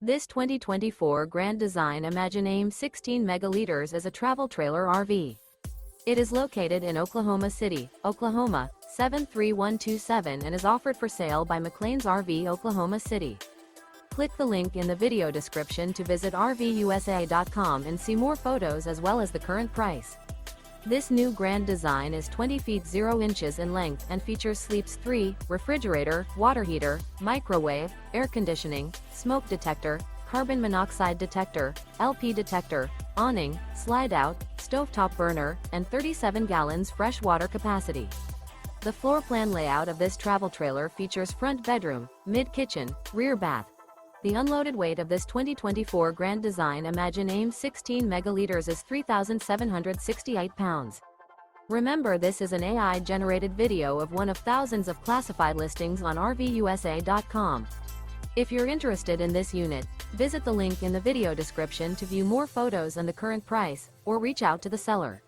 This 2024 Grand Design Imagine AIM 16 megaliters is a travel trailer RV. It is located in Oklahoma City, Oklahoma, 73127 and is offered for sale by McClain's RV Oklahoma City. Click the link in the video description to visit RVUSA.com and see more photos as well as the current price. This new Grand Design is 20 feet 0 inches in length and features sleeps 3, refrigerator, water heater, microwave, air conditioning, smoke detector, carbon monoxide detector, LP detector, awning, slide-out, stovetop burner, and 37 gallons fresh water capacity. The floor plan layout of this travel trailer features front bedroom, mid-kitchen, rear bath. The unloaded weight of this 2024 Grand Design Imagine AIM 16 megaliters is 3,768 pounds. Remember, this is an AI-generated video of one of thousands of classified listings on RVUSA.com. If you're interested in this unit, visit the link in the video description to view more photos and the current price, or reach out to the seller.